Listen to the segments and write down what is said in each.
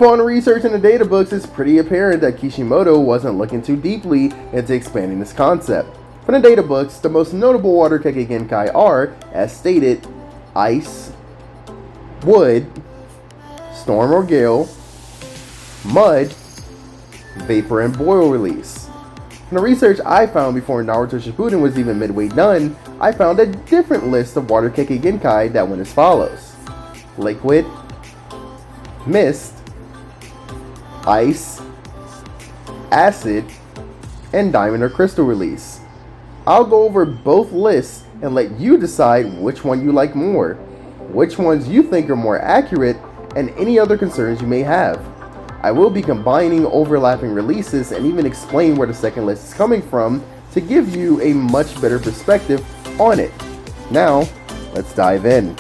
Upon research in the data books, it's pretty apparent that Kishimoto wasn't looking too deeply into expanding this concept. From the data books, the most notable water Kekkei Genkai are, as stated, ice, wood, storm or gale, mud, vapor, and boil release. From the research I found before Naruto Shippuden was even midway done, I found a different list of water Kekkei Genkai that went as follows: liquid, mist, ice, acid, and diamond or crystal release. I'll go over both lists and let you decide which one you like more, which ones you think are more accurate, and any other concerns you may have. I will be combining overlapping releases and even explain where the second list is coming from to give you a much better perspective on it. Now, let's dive in.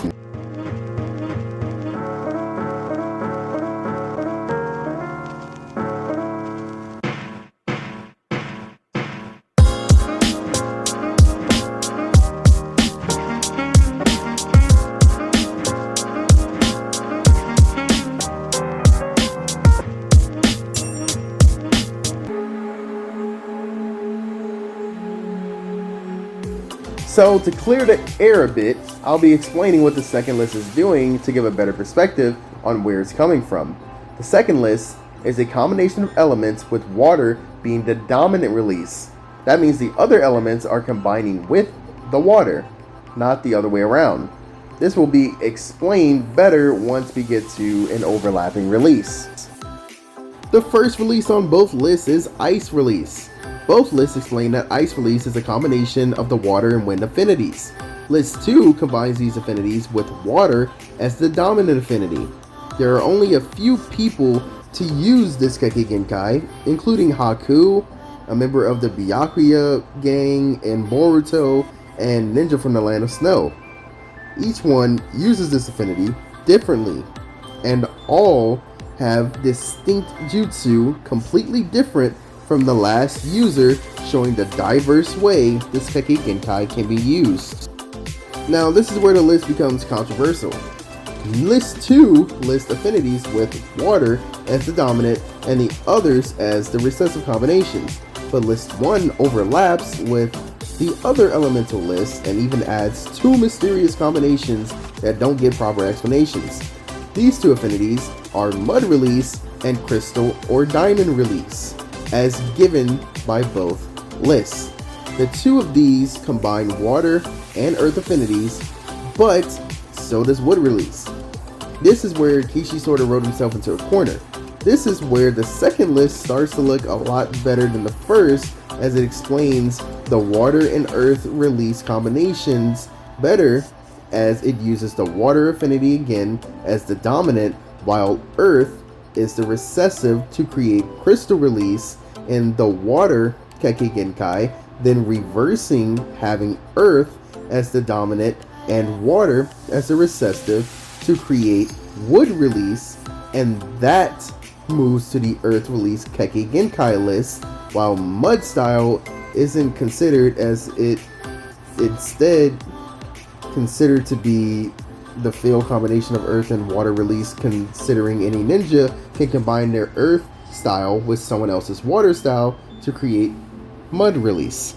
So to clear the air a bit, I'll be explaining what the second list is doing to give a better perspective on where it's coming from. The second list is a combination of elements with water being the dominant release. That means the other elements are combining with the water, not the other way around. This will be explained better once we get to an overlapping release. The first release on both lists is ice release. Both lists explain that ice release is a combination of the water and wind affinities. List 2 combines these affinities with water as the dominant affinity. There are only a few people to use this Kekkei Genkai, including Haku, a member of the Byakuya gang, and Boruto, and Ninja from the Land of Snow. Each one uses this affinity differently, and all have distinct jutsu completely different from the last user, showing the diverse way this Kekkei Genkai can be used. Now this is where the list becomes controversial. List 2 lists affinities with water as the dominant and the others as the recessive combinations, but list 1 overlaps with the other elemental list and even adds 2 mysterious combinations that don't get proper explanations. These 2 affinities are mud release and crystal or diamond release, as given by both lists. The 2 of these combine water and earth affinities, but so does wood release. This is where Kishi sort of wrote himself into a corner. This is where the second list starts to look a lot better than the first, as it explains the water and earth release combinations better, as it uses the water affinity again as the dominant, while earth is the recessive to create crystal release in the water Kekkei Genkai, then reversing, having earth as the dominant and water as the recessive to create wood release, and that moves to the earth release Kekkei Genkai list, while mud style isn't considered, as it instead considered to be the failed combination of earth and water release, considering any ninja can combine their earth style with someone else's water style to create mud release.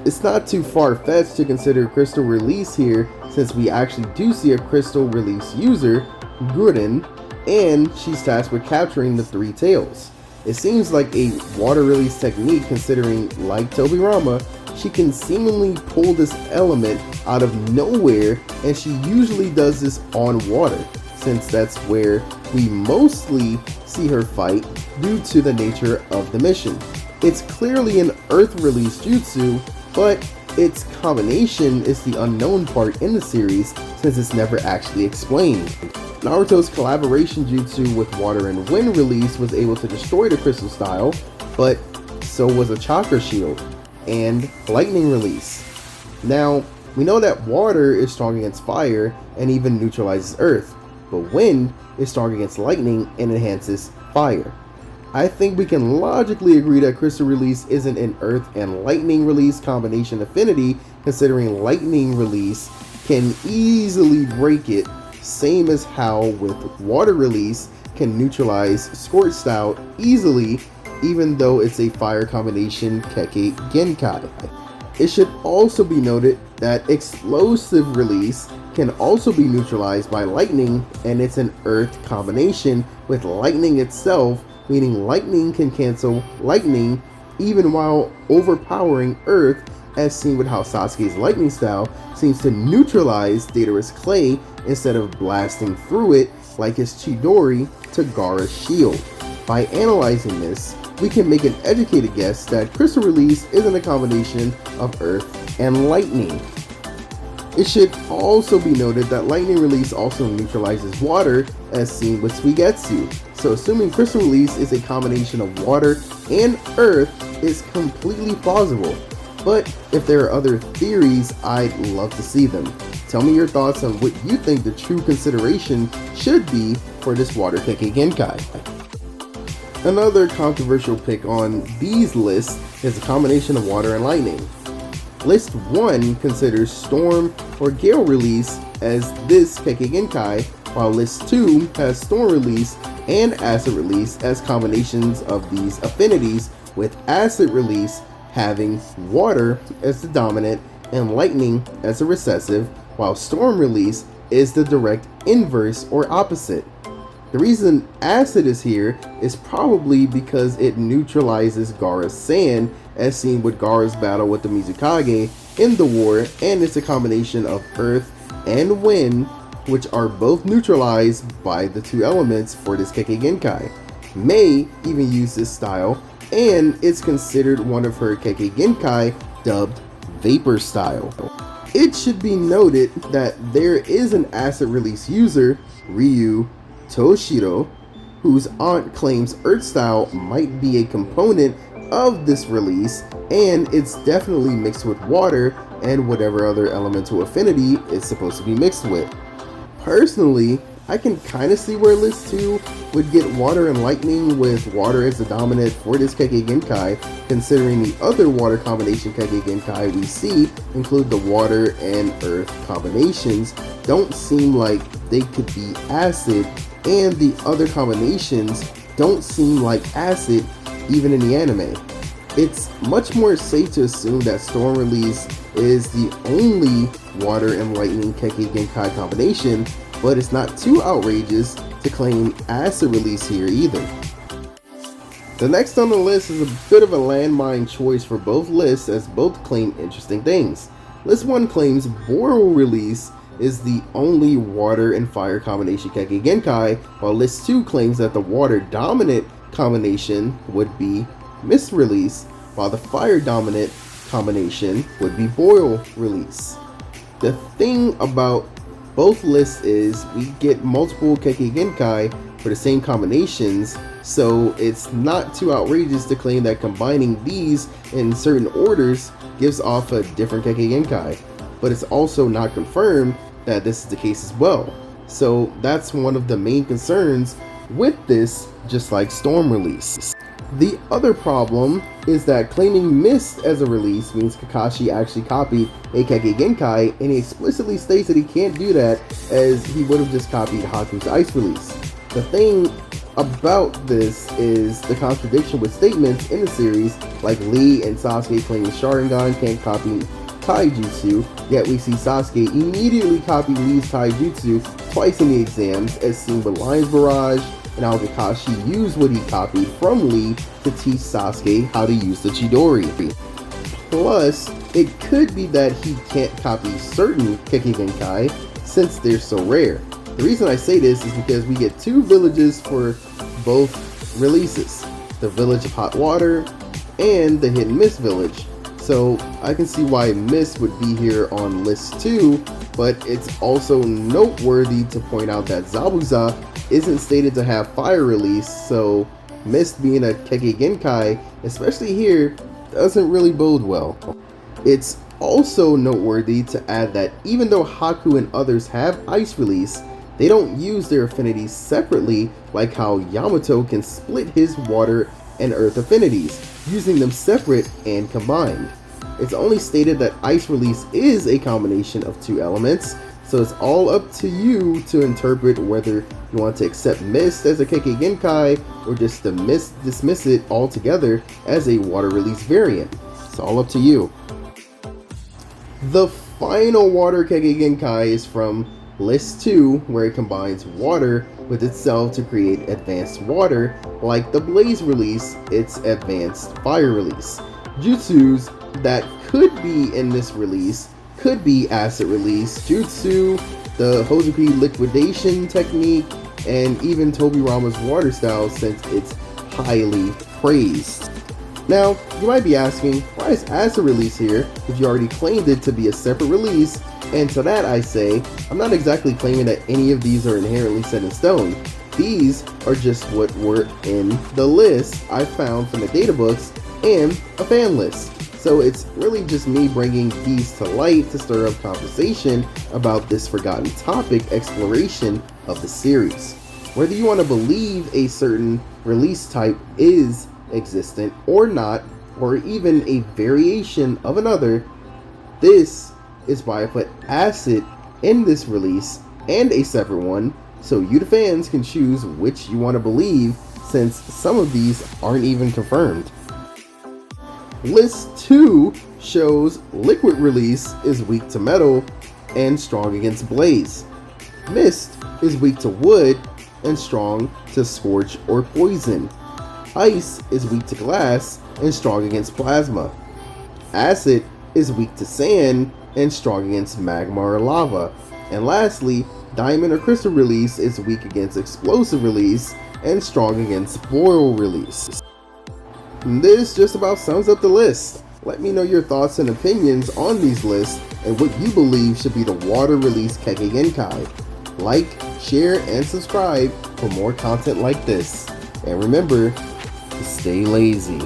It's not too far-fetched to consider crystal release here, since we actually do see a crystal release user, Gurren, and she's tasked with capturing the 3 tails. It seems like a water release technique, considering, like Tobirama, she can seemingly pull this element out of nowhere, and she usually does this on water, since that's where we mostly see her fight due to the nature of the mission. It's clearly an earth release jutsu, but its combination is the unknown part in the series, since it's never actually explained. Naruto's collaboration jutsu with water and wind release was able to destroy the crystal style, but so was a chakra shield and lightning release. Now, we know that water is strong against fire and even neutralizes earth, but wind is strong against lightning and enhances fire. I think we can logically agree that crystal release isn't an earth and lightning release combination affinity, considering lightning release can easily break it, same as how with water release can neutralize Squirt Style easily, even though it's a fire combination Kekkei Genkai. It should also be noted that Explosive Release can also be neutralized by Lightning, and it's an Earth combination with Lightning itself, meaning Lightning can cancel Lightning even while overpowering Earth, as seen with how Sasuke's Lightning Style seems to neutralize Deidara's Clay instead of blasting through it like his Chidori to Gaara's shield. By analyzing this, we can make an educated guess that Crystal Release isn't a combination of Earth and Lightning. It should also be noted that Lightning Release also neutralizes water, as seen with Suigetsu. So assuming Crystal Release is a combination of water and Earth is completely plausible. But if there are other theories, I'd love to see them. Tell me your thoughts on what you think the true consideration should be for this Water Kekkei Genkai. Another controversial pick on these lists is a combination of water and lightning. List 1 considers Storm or Gale Release as this Kekkei Genkai, while List 2 has Storm Release and Acid Release as combinations of these affinities, with Acid Release having water as the dominant and lightning as a recessive, while Storm Release is the direct inverse or opposite. The reason Acid is here is probably because it neutralizes Gaara's Sand, as seen with Gaara's battle with the Mizukage in the war, and it's a combination of Earth and Wind, which are both neutralized by the two elements for this Kekkei Genkai. Mei even used this style, and it's considered one of her Kekkei Genkai dubbed Vapor Style. It should be noted that there is an Acid Release user, Ryu Toshiro, whose aunt claims Earth Style might be a component of this release, and it's definitely mixed with water and whatever other elemental affinity it's supposed to be mixed with. Personally, I can kind of see where List 2 would get water and lightning, with water as the dominant for this Kekkei Genkai, considering the other water combination Kekkei Genkai we see include the water and earth combinations don't seem like they could be acid, and the other combinations don't seem like acid even in the anime. It's much more safe to assume that Storm Release is the only water and lightning Kekkei Genkai combination, but it's not too outrageous to claim Acid Release here either. The next on the list is a bit of a landmine choice for both lists, as both claim interesting things. List 1 claims Boreal Release is the only water and fire combination Kekkei Genkai, while List 2 claims that the water dominant combination would be Mist Release, while the fire dominant combination would be Boreal Release. The thing about both lists is we get multiple Kekkei Genkai for the same combinations, so it's not too outrageous to claim that combining these in certain orders gives off a different Kekkei Genkai, but it's also not confirmed that this is the case as well. So that's one of the main concerns with this, just like Storm Release. The other problem is that claiming Mist as a release means Kakashi actually copied a Kekkei Genkai, and he explicitly states that he can't do that, as he would have just copied Haku's Ice Release. The thing about this is the contradiction with statements in the series, like Lee and Sasuke claiming Sharingan can't copy Taijutsu, yet we see Sasuke immediately copy Lee's Taijutsu twice in the exams, as seen with Lion's Barrage, and how Kakashi used what he copied from Lee to teach Sasuke how to use the Chidori. Plus, it could be that he can't copy certain Kekkei Genkai since they're so rare. The reason I say this is because we get two villages for both releases, the Village of Hot Water and the Hidden Mist Village. So I can see why Mist would be here on List 2, but it's also noteworthy to point out that Zabuza isn't stated to have fire release, so Mist being a Kekkei Genkai, especially here, doesn't really bode well. It's also noteworthy to add that even though Haku and others have ice release, they don't use their affinities separately, like how Yamato can split his water and earth affinities, using them separate and combined. It's only stated that ice release is a combination of two elements, So it's all up to you to interpret whether you want to accept Mist as a Kekkei Genkai or just dismiss it altogether as a water release variant. It's all up to you. The final water Kekkei Genkai is from List 2, where it combines water with itself to create advanced water, like the Blaze release, its advanced fire release. Jutsus that could be in this release could be acid release, jutsu, the Hozuki liquidation technique, and even Tobirama's water style, since it's highly praised. Now, you might be asking, why is acid release here if you already claimed it to be a separate release? And to that I say, I'm not exactly claiming that any of these are inherently set in stone. These are just what were in the list I found from the databooks and a fan list. So it's really just me bringing these to light to stir up conversation about this forgotten topic exploration of the series. Whether you want to believe a certain release type is existent or not, or even a variation of another, this is why I put acid in this release and a separate one, so you the fans can choose which you want to believe, since some of these aren't even confirmed. List 2 shows liquid release is weak to metal and strong against blaze. Mist is weak to wood and strong to scorch or poison. Ice is weak to glass and strong against plasma. Acid is weak to sand and strong against magma or lava. And lastly, diamond or crystal release is weak against explosive release and strong against boil release. This just about sums up the list. Let me know your thoughts and opinions on these lists and what you believe should be the water release Kekkei Genkai. Like, share, and subscribe for more content like this. And remember to stay lazy.